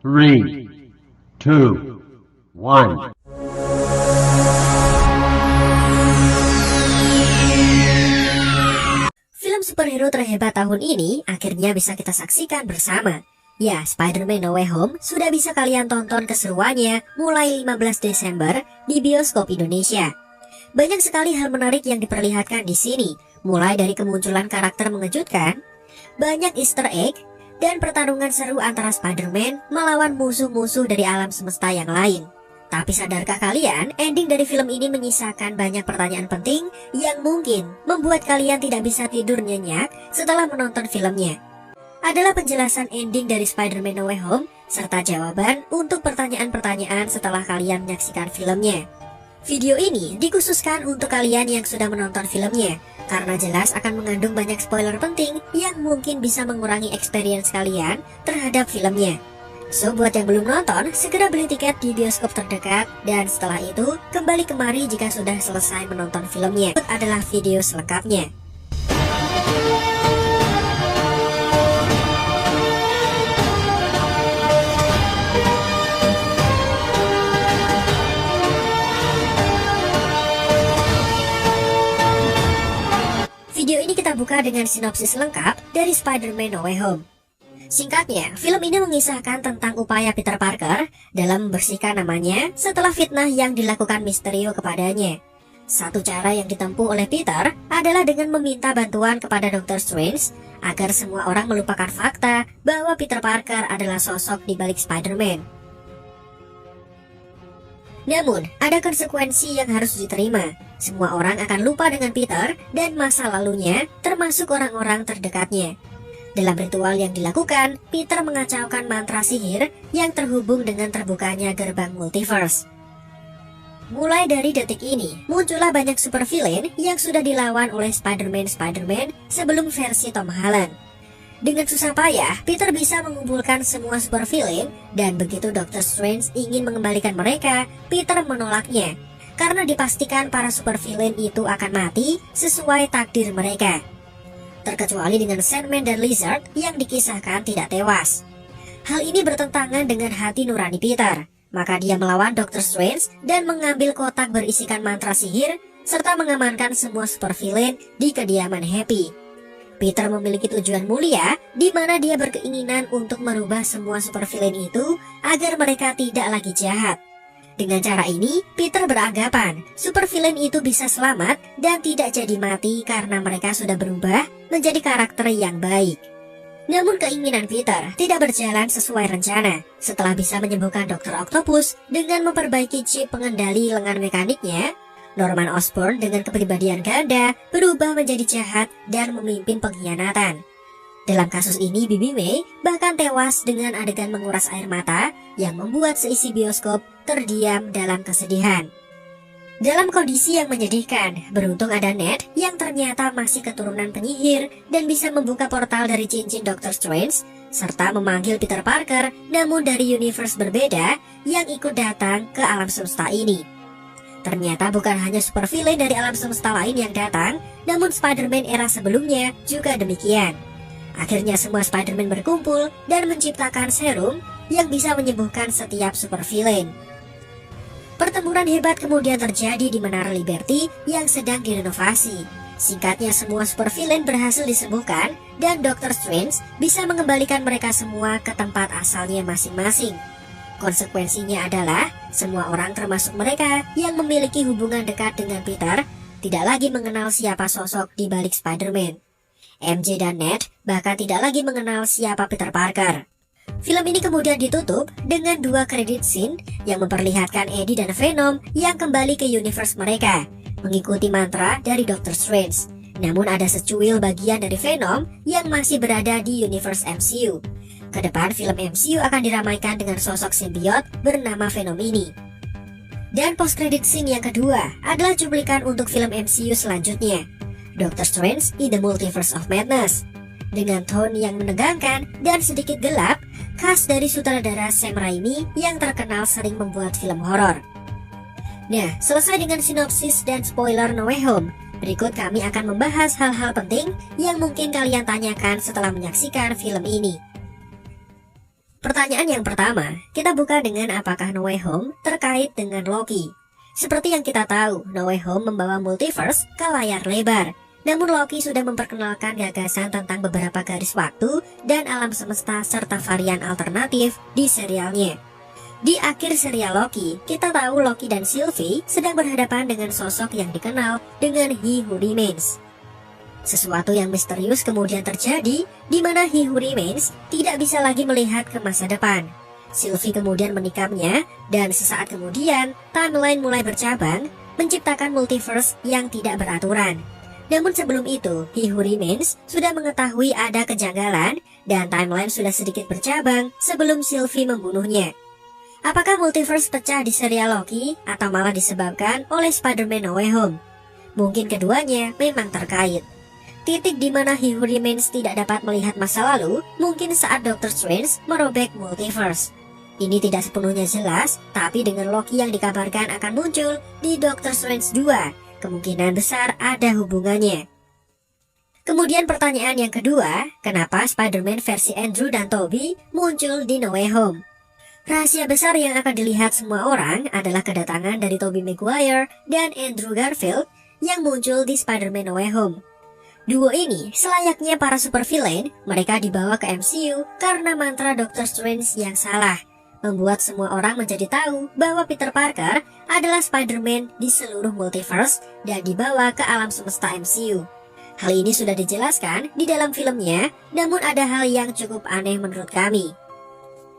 3, 2, 1. Film superhero terhebat tahun ini akhirnya bisa kita saksikan bersama. Ya, Spider-Man No Way Home sudah bisa kalian tonton keseruannya mulai 15 Desember di bioskop Indonesia. Banyak sekali hal menarik yang diperlihatkan di sini, mulai dari kemunculan karakter mengejutkan, banyak Easter egg, dan pertarungan seru antara Spider-Man melawan musuh-musuh dari alam semesta yang lain. Tapi sadarkah kalian, ending dari film ini menyisakan banyak pertanyaan penting yang mungkin membuat kalian tidak bisa tidur nyenyak setelah menonton filmnya. Adalah penjelasan ending dari Spider-Man No Way Home, serta jawaban untuk pertanyaan-pertanyaan setelah kalian menyaksikan filmnya. Video ini dikhususkan untuk kalian yang sudah menonton filmnya, karena jelas akan mengandung banyak spoiler penting yang mungkin bisa mengurangi experience kalian terhadap filmnya. So, buat yang belum nonton, segera beli tiket di bioskop terdekat, dan setelah itu, kembali kemari jika sudah selesai menonton filmnya. Ini adalah video selengkapnya. Video ini kita buka dengan sinopsis lengkap dari Spider-Man No Way Home. Singkatnya, film ini mengisahkan tentang upaya Peter Parker dalam membersihkan namanya setelah fitnah yang dilakukan Mysterio kepadanya. Satu cara yang ditempuh oleh Peter adalah dengan meminta bantuan kepada Dr. Strange agar semua orang melupakan fakta bahwa Peter Parker adalah sosok di balik Spider-Man. Namun, ada konsekuensi yang harus diterima. Semua orang akan lupa dengan Peter dan masa lalunya, termasuk orang-orang terdekatnya. Dalam ritual yang dilakukan, Peter mengacaukan mantra sihir yang terhubung dengan terbukanya gerbang multiverse. Mulai dari detik ini, muncullah banyak supervillain yang sudah dilawan oleh Spider-Man sebelum versi Tom Holland. Dengan susah payah, Peter bisa mengumpulkan semua supervillain, dan begitu Dr. Strange ingin mengembalikan mereka, Peter menolaknya, karena dipastikan para supervillain itu akan mati sesuai takdir mereka. Terkecuali dengan Sandman dan Lizard yang dikisahkan tidak tewas. Hal ini bertentangan dengan hati nurani Peter, maka dia melawan Dr. Strange dan mengambil kotak berisikan mantra sihir, serta mengamankan semua supervillain di kediaman Happy. Peter memiliki tujuan mulia, di mana dia berkeinginan untuk merubah semua supervillain itu agar mereka tidak lagi jahat. Dengan cara ini, Peter beranggapan supervillain itu bisa selamat dan tidak jadi mati karena mereka sudah berubah menjadi karakter yang baik. Namun keinginan Peter tidak berjalan sesuai rencana. Setelah bisa menyembuhkan Dr. Octopus dengan memperbaiki chip pengendali lengan mekaniknya, Norman Osborn dengan kepribadian ganda berubah menjadi jahat dan memimpin pengkhianatan. Dalam kasus ini, Bibi May bahkan tewas dengan adegan menguras air mata yang membuat seisi bioskop terdiam dalam kesedihan. Dalam kondisi yang menyedihkan, beruntung ada Ned yang ternyata masih keturunan penyihir dan bisa membuka portal dari cincin Dr. Strange, serta memanggil Peter Parker namun dari universe berbeda yang ikut datang ke alam semesta ini. Ternyata bukan hanya supervillain dari alam semesta lain yang datang, namun Spider-Man era sebelumnya juga demikian. Akhirnya semua Spider-Man berkumpul dan menciptakan serum yang bisa menyembuhkan setiap supervillain. Pertempuran hebat kemudian terjadi di Menara Liberty yang sedang direnovasi. Singkatnya, semua supervillain berhasil disembuhkan dan Dr. Strange bisa mengembalikan mereka semua ke tempat asalnya masing-masing. Konsekuensinya adalah semua orang termasuk mereka yang memiliki hubungan dekat dengan Peter tidak lagi mengenal siapa sosok di balik Spider-Man. MJ dan Ned bahkan tidak lagi mengenal siapa Peter Parker. Film ini kemudian ditutup dengan dua kredit scene yang memperlihatkan Eddie dan Venom yang kembali ke universe mereka, mengikuti mantra dari Dr. Strange. Namun ada secuil bagian dari Venom yang masih berada di universe MCU. Kedepan film MCU akan diramaikan dengan sosok simbiot bernama Venom ini. Dan post credit scene yang kedua adalah cuplikan untuk film MCU selanjutnya, Doctor Strange in the Multiverse of Madness. Dengan tone yang menegangkan dan sedikit gelap, khas dari sutradara Sam Raimi yang terkenal sering membuat film horor. Nah, selesai dengan sinopsis dan spoiler No Way Home. Berikut kami akan membahas hal-hal penting yang mungkin kalian tanyakan setelah menyaksikan film ini. Pertanyaan yang pertama, kita buka dengan apakah No Way Home terkait dengan Loki. Seperti yang kita tahu, No Way Home membawa multiverse ke layar lebar. Namun Loki sudah memperkenalkan gagasan tentang beberapa garis waktu dan alam semesta serta varian alternatif di serialnya. Di akhir serial Loki, kita tahu Loki dan Sylvie sedang berhadapan dengan sosok yang dikenal dengan He Who Remains. Sesuatu yang misterius kemudian terjadi, di mana He Who Remains tidak bisa lagi melihat ke masa depan. Sylvie kemudian menikamnya, dan sesaat kemudian, timeline mulai bercabang, menciptakan multiverse yang tidak beraturan. Namun sebelum itu, He Who Remains sudah mengetahui ada kejanggalan, dan timeline sudah sedikit bercabang sebelum Sylvie membunuhnya. Apakah multiverse pecah di serial Loki, atau malah disebabkan oleh Spider-Man No Way Home? Mungkin keduanya memang terkait. Titik di mana He Who Remains tidak dapat melihat masa lalu mungkin saat Doctor Strange merobek multiverse. Ini tidak sepenuhnya jelas, tapi dengan Loki yang dikabarkan akan muncul di Doctor Strange 2, kemungkinan besar ada hubungannya. Kemudian pertanyaan yang kedua, kenapa Spider-Man versi Andrew dan Tobey muncul di No Way Home? Rahasia besar yang akan dilihat semua orang adalah kedatangan dari Tobey Maguire dan Andrew Garfield yang muncul di Spider-Man No Way Home. Duo ini, selayaknya para supervillain, mereka dibawa ke MCU karena mantra Doctor Strange yang salah, membuat semua orang menjadi tahu bahwa Peter Parker adalah Spider-Man di seluruh multiverse dan dibawa ke alam semesta MCU. Hal ini sudah dijelaskan di dalam filmnya, namun ada hal yang cukup aneh menurut kami.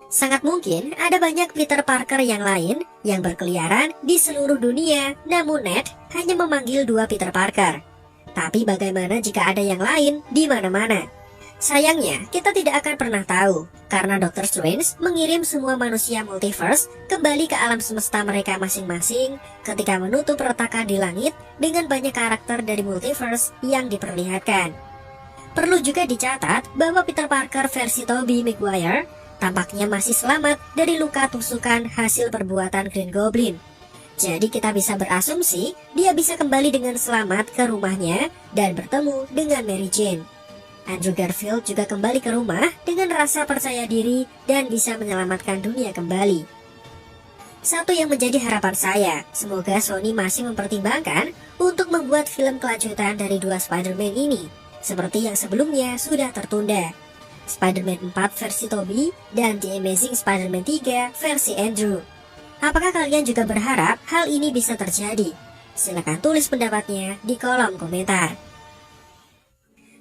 Sangat mungkin ada banyak Peter Parker yang lain yang berkeliaran di seluruh dunia, namun Ned hanya memanggil 2 Peter Parker. Tapi bagaimana jika ada yang lain di mana-mana? Sayangnya, kita tidak akan pernah tahu, karena Doctor Strange mengirim semua manusia multiverse kembali ke alam semesta mereka masing-masing ketika menutup retakan di langit dengan banyak karakter dari multiverse yang diperlihatkan. Perlu juga dicatat bahwa Peter Parker versi Tobey Maguire tampaknya masih selamat dari luka tusukan hasil perbuatan Green Goblin. Jadi kita bisa berasumsi dia bisa kembali dengan selamat ke rumahnya dan bertemu dengan Mary Jane. Andrew Garfield juga kembali ke rumah dengan rasa percaya diri dan bisa menyelamatkan dunia kembali. Satu yang menjadi harapan saya, semoga Sony masih mempertimbangkan untuk membuat film kelanjutan dari 2 Spider-Man ini, seperti yang sebelumnya sudah tertunda. Spider-Man 4 versi Tobey dan The Amazing Spider-Man 3 versi Andrew. Apakah kalian juga berharap hal ini bisa terjadi? Silakan tulis pendapatnya di kolom komentar.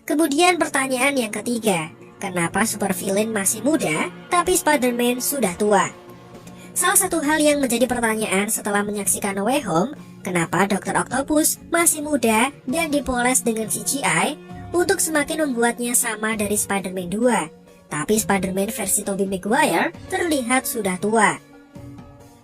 Kemudian pertanyaan yang ketiga, kenapa supervillain masih muda, tapi Spider-Man sudah tua? Salah satu hal yang menjadi pertanyaan setelah menyaksikan No Way Home, kenapa Dr. Octopus masih muda dan dipoles dengan CGI untuk semakin membuatnya sama dari Spider-Man 2, tapi Spider-Man versi Tobey Maguire terlihat sudah tua.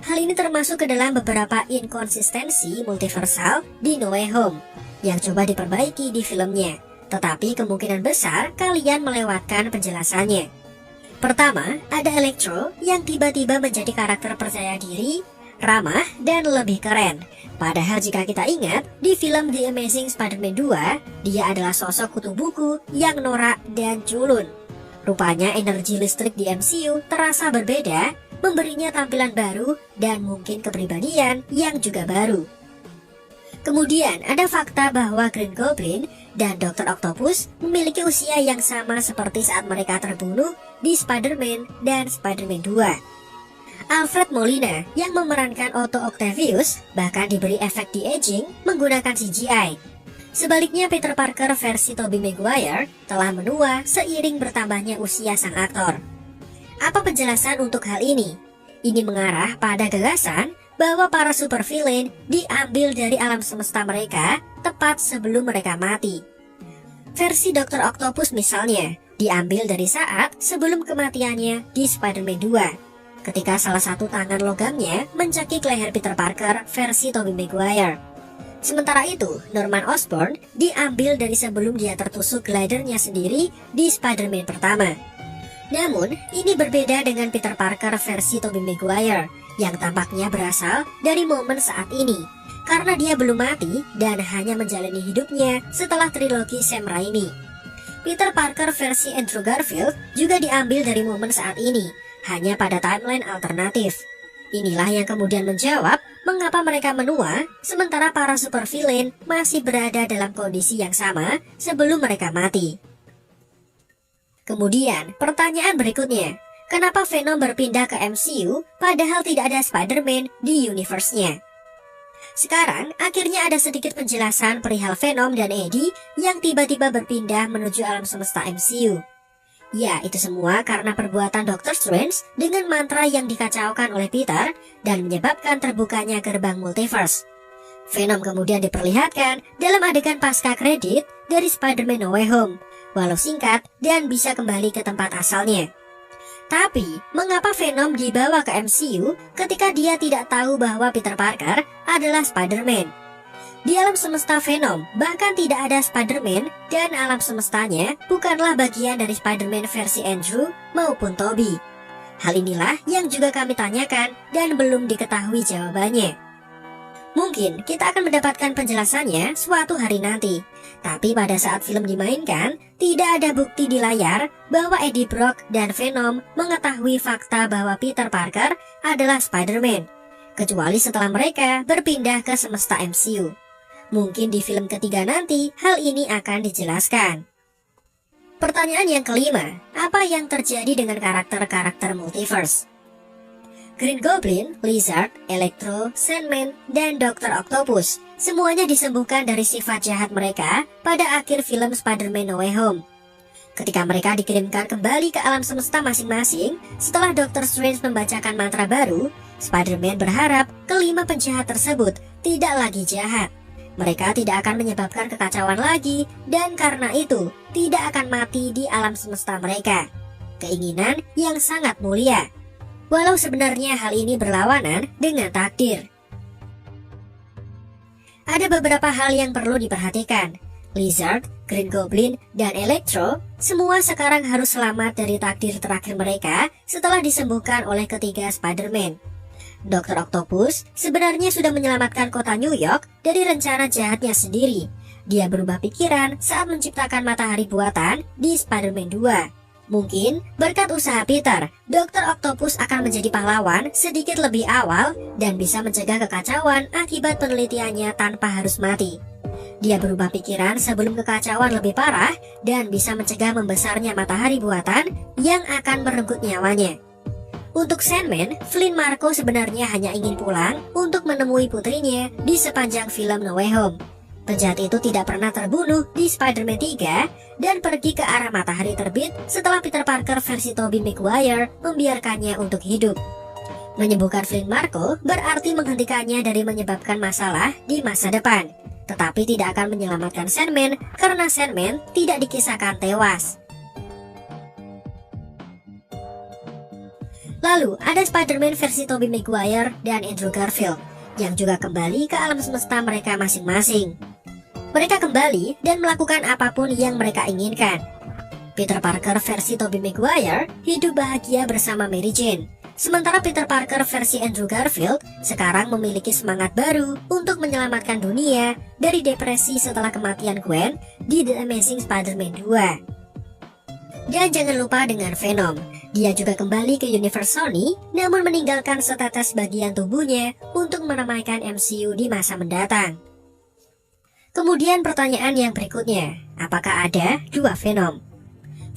Hal ini termasuk ke dalam beberapa inkonsistensi multiversal di No Way Home yang coba diperbaiki di filmnya, tetapi kemungkinan besar kalian melewatkan penjelasannya. Pertama, ada Electro yang tiba-tiba menjadi karakter percaya diri, ramah, dan lebih keren. Padahal jika kita ingat, di film The Amazing Spider-Man 2, dia adalah sosok kutu buku yang norak dan culun. Rupanya energi listrik di MCU terasa berbeda, memberinya tampilan baru dan mungkin kepribadian yang juga baru. Kemudian ada fakta bahwa Green Goblin dan Dr. Octopus memiliki usia yang sama seperti saat mereka terbunuh di Spider-Man dan Spider-Man 2. Alfred Molina yang memerankan Otto Octavius bahkan diberi efek de-aging menggunakan CGI. Sebaliknya Peter Parker versi Tobey Maguire telah menua seiring bertambahnya usia sang aktor. Apa penjelasan untuk hal ini? Ini mengarah pada gagasan bahwa para supervillain diambil dari alam semesta mereka tepat sebelum mereka mati. Versi Dr. Octopus misalnya diambil dari saat sebelum kematiannya di Spider-Man 2, ketika salah satu tangan logamnya mencekik leher Peter Parker versi Tobey Maguire. Sementara itu, Norman Osborn diambil dari sebelum dia tertusuk glidernya sendiri di Spider-Man pertama. Namun, ini berbeda dengan Peter Parker versi Tobey Maguire yang tampaknya berasal dari momen saat ini, karena dia belum mati dan hanya menjalani hidupnya setelah trilogi Sam Raimi. Peter Parker versi Andrew Garfield juga diambil dari momen saat ini, hanya pada timeline alternatif. Inilah yang kemudian menjawab mengapa mereka menua sementara para supervillain masih berada dalam kondisi yang sama sebelum mereka mati. Kemudian, pertanyaan berikutnya, kenapa Venom berpindah ke MCU padahal tidak ada Spider-Man di universe-nya? Sekarang, akhirnya ada sedikit penjelasan perihal Venom dan Eddie yang tiba-tiba berpindah menuju alam semesta MCU. Ya, itu semua karena perbuatan Doctor Strange dengan mantra yang dikacaukan oleh Peter dan menyebabkan terbukanya gerbang multiverse. Venom kemudian diperlihatkan dalam adegan pasca kredit dari Spider-Man No Way Home, walau singkat dan bisa kembali ke tempat asalnya. Tapi, mengapa Venom dibawa ke MCU ketika dia tidak tahu bahwa Peter Parker adalah Spider-Man? Di alam semesta Venom, bahkan tidak ada Spider-Man dan alam semestanya bukanlah bagian dari Spider-Man versi Andrew maupun Tobey. Hal inilah yang juga kami tanyakan dan belum diketahui jawabannya. Mungkin kita akan mendapatkan penjelasannya suatu hari nanti. Tapi pada saat film dimainkan, tidak ada bukti di layar bahwa Eddie Brock dan Venom mengetahui fakta bahwa Peter Parker adalah Spider-Man, kecuali setelah mereka berpindah ke semesta MCU. Mungkin di film ketiga nanti hal ini akan dijelaskan. Pertanyaan yang kelima, apa yang terjadi dengan karakter-karakter multiverse? Green Goblin, Lizard, Electro, Sandman, dan Dr. Octopus semuanya disembuhkan dari sifat jahat mereka pada akhir film Spider-Man No Way Home. Ketika mereka dikirimkan kembali ke alam semesta masing-masing setelah Dr. Strange membacakan mantra baru, Spider-Man berharap kelima penjahat tersebut tidak lagi jahat. Mereka tidak akan menyebabkan kekacauan lagi dan karena itu tidak akan mati di alam semesta mereka. Keinginan yang sangat mulia. Walau sebenarnya hal ini berlawanan dengan takdir. Ada beberapa hal yang perlu diperhatikan. Lizard, Green Goblin, dan Electro semua sekarang harus selamat dari takdir terakhir mereka setelah disembuhkan oleh ketiga Spider-Man. Dr. Octopus sebenarnya sudah menyelamatkan kota New York dari rencana jahatnya sendiri. Dia berubah pikiran saat menciptakan matahari buatan di Spider-Man 2. Mungkin berkat usaha Peter, Dr. Octopus akan menjadi pahlawan sedikit lebih awal dan bisa mencegah kekacauan akibat penelitiannya tanpa harus mati. Dia berubah pikiran sebelum kekacauan lebih parah dan bisa mencegah membesarnya matahari buatan yang akan merenggut nyawanya. Untuk Sandman, Flynn Marko sebenarnya hanya ingin pulang untuk menemui putrinya di sepanjang film No Way Home. Penjahat itu tidak pernah terbunuh di Spider-Man 3 dan pergi ke arah matahari terbit setelah Peter Parker versi Tobey Maguire membiarkannya untuk hidup. Menyembuhkan Flynn Marko berarti menghentikannya dari menyebabkan masalah di masa depan, tetapi tidak akan menyelamatkan Sandman karena Sandman tidak dikisahkan tewas. Lalu ada Spider-Man versi Tobey Maguire dan Andrew Garfield yang juga kembali ke alam semesta mereka masing-masing. Mereka kembali dan melakukan apapun yang mereka inginkan. Peter Parker versi Tobey Maguire hidup bahagia bersama Mary Jane, sementara Peter Parker versi Andrew Garfield sekarang memiliki semangat baru untuk menyelamatkan dunia dari depresi setelah kematian Gwen di The Amazing Spider-Man 2. Dan jangan lupa dengan Venom. Dia juga kembali ke universe Sony, namun meninggalkan setetes bagian tubuhnya untuk meramaikan MCU di masa mendatang. Kemudian pertanyaan yang berikutnya, apakah ada dua Venom?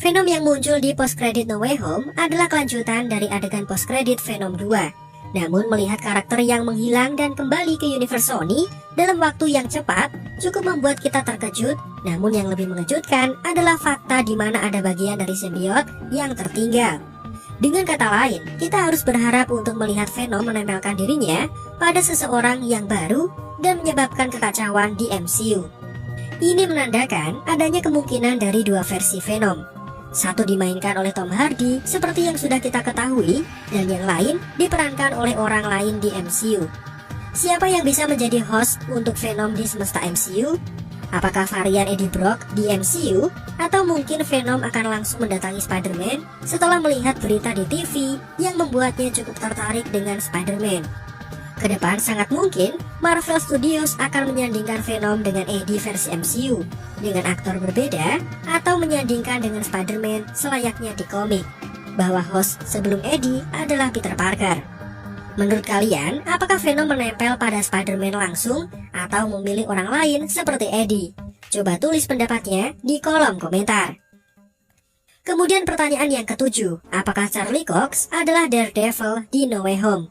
Venom yang muncul di post-credit No Way Home adalah kelanjutan dari adegan post-credit Venom 2. Namun melihat karakter yang menghilang dan kembali ke universe Sony dalam waktu yang cepat cukup membuat kita terkejut. Namun yang lebih mengejutkan adalah fakta di mana ada bagian dari simbiot yang tertinggal. Dengan kata lain, kita harus berharap untuk melihat Venom menempelkan dirinya pada seseorang yang baru dan menyebabkan kekacauan di MCU. Ini menandakan adanya kemungkinan dari dua versi Venom. Satu dimainkan oleh Tom Hardy seperti yang sudah kita ketahui, dan yang lain diperankan oleh orang lain di MCU. Siapa yang bisa menjadi host untuk Venom di semesta MCU? Apakah varian Eddie Brock di MCU? Atau mungkin Venom akan langsung mendatangi Spider-Man setelah melihat berita di TV yang membuatnya cukup tertarik dengan Spider-Man? Kedepan sangat mungkin Marvel Studios akan menyandingkan Venom dengan Eddie versi MCU dengan aktor berbeda atau menyandingkan dengan Spider-Man selayaknya di komik. bahwa host sebelum Eddie adalah Peter Parker. Menurut kalian, apakah Venom menempel pada Spider-Man langsung atau memilih orang lain seperti Eddie? Coba tulis pendapatnya di kolom komentar. Kemudian pertanyaan yang ketujuh, apakah Charlie Cox adalah Daredevil di No Way Home?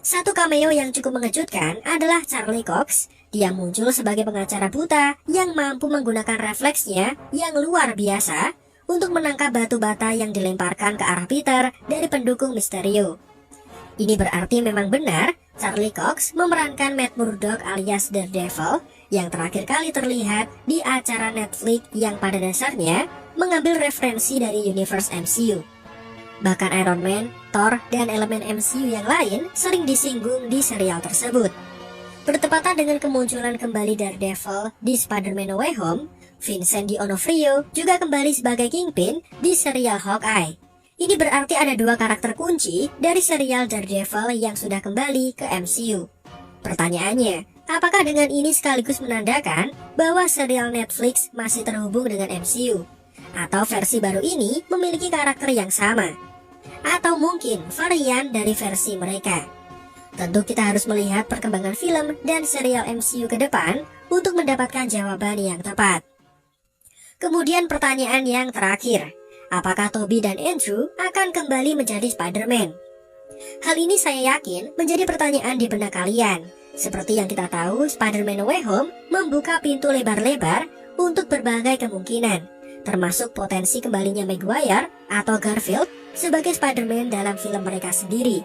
Satu cameo yang cukup mengejutkan adalah Charlie Cox. Dia muncul sebagai pengacara buta yang mampu menggunakan refleksnya yang luar biasa untuk menangkap batu bata yang dilemparkan ke arah Peter dari pendukung Mysterio. Ini berarti memang benar Charlie Cox memerankan Matt Murdock alias Daredevil yang terakhir kali terlihat di acara Netflix yang pada dasarnya mengambil referensi dari universe MCU. Bahkan Iron Man, Thor, dan elemen MCU yang lain sering disinggung di serial tersebut. Bertepatan dengan kemunculan kembali Daredevil di Spider-Man No Way Home, Vincent D'Onofrio juga kembali sebagai Kingpin di serial Hawkeye. Ini berarti ada dua karakter kunci dari serial Daredevil yang sudah kembali ke MCU. Pertanyaannya, apakah dengan ini sekaligus menandakan bahwa serial Netflix masih terhubung dengan MCU? Atau versi baru ini memiliki karakter yang sama? Atau mungkin varian dari versi mereka? Tentu kita harus melihat perkembangan film dan serial MCU ke depan untuk mendapatkan jawaban yang tepat. Kemudian pertanyaan yang terakhir, apakah Tobey dan Andrew akan kembali menjadi Spider-Man? Hal ini saya yakin menjadi pertanyaan di benak kalian. Seperti yang kita tahu, Spider-Man No Way Home membuka pintu lebar-lebar untuk berbagai kemungkinan, termasuk potensi kembalinya Maguire atau Garfield sebagai Spider-Man dalam film mereka sendiri.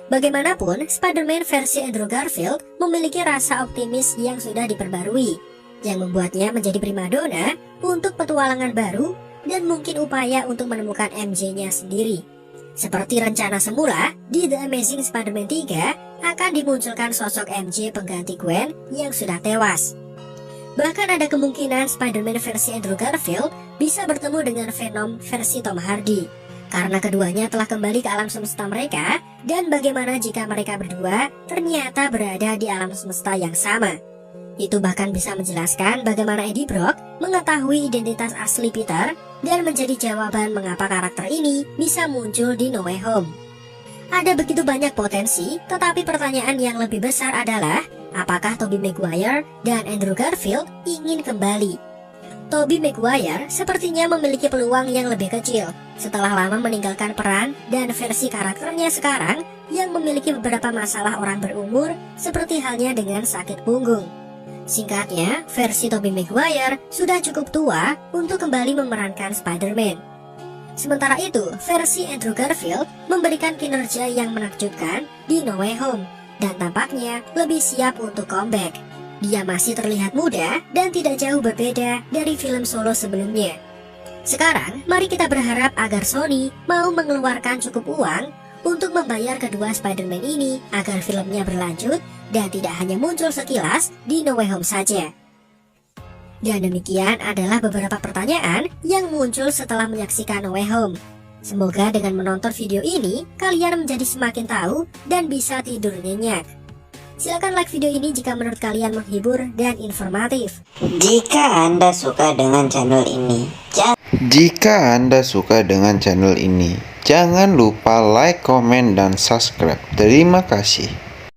Bagaimanapun, Spider-Man versi Andrew Garfield memiliki rasa optimis yang sudah diperbarui, yang membuatnya menjadi primadona untuk petualangan baru dan mungkin upaya untuk menemukan MJ-nya sendiri. Seperti rencana semula, di The Amazing Spider-Man 3 akan dimunculkan sosok MJ pengganti Gwen yang sudah tewas. Bahkan ada kemungkinan Spider-Man versi Andrew Garfield bisa bertemu dengan Venom versi Tom Hardy, karena keduanya telah kembali ke alam semesta mereka. Dan bagaimana jika mereka berdua ternyata berada di alam semesta yang sama? Itu bahkan bisa menjelaskan bagaimana Eddie Brock mengetahui identitas asli Peter dan menjadi jawaban mengapa karakter ini bisa muncul di No Way Home. Ada begitu banyak potensi, tetapi pertanyaan yang lebih besar adalah, apakah Tobey Maguire dan Andrew Garfield ingin kembali? Tobey Maguire sepertinya memiliki peluang yang lebih kecil setelah lama meninggalkan peran dan versi karakternya sekarang yang memiliki beberapa masalah orang berumur seperti halnya dengan sakit punggung. Singkatnya, versi Tobey Maguire sudah cukup tua untuk kembali memerankan Spider-Man. Sementara itu, versi Andrew Garfield memberikan kinerja yang menakjubkan di No Way Home dan tampaknya lebih siap untuk comeback. Dia masih terlihat muda dan tidak jauh berbeda dari film solo sebelumnya. Sekarang, mari kita berharap agar Sony mau mengeluarkan cukup uang untuk membayar kedua Spider-Man ini agar filmnya berlanjut dan tidak hanya muncul sekilas di No Way Home saja. Dan demikian adalah beberapa pertanyaan yang muncul setelah menyaksikan No Way Home. Semoga dengan menonton video ini, kalian menjadi semakin tahu dan bisa tidur nyenyak. Silakan like video ini jika menurut kalian menghibur dan informatif. Jika Anda suka dengan channel ini, jangan lupa like, komen, dan subscribe. Terima kasih.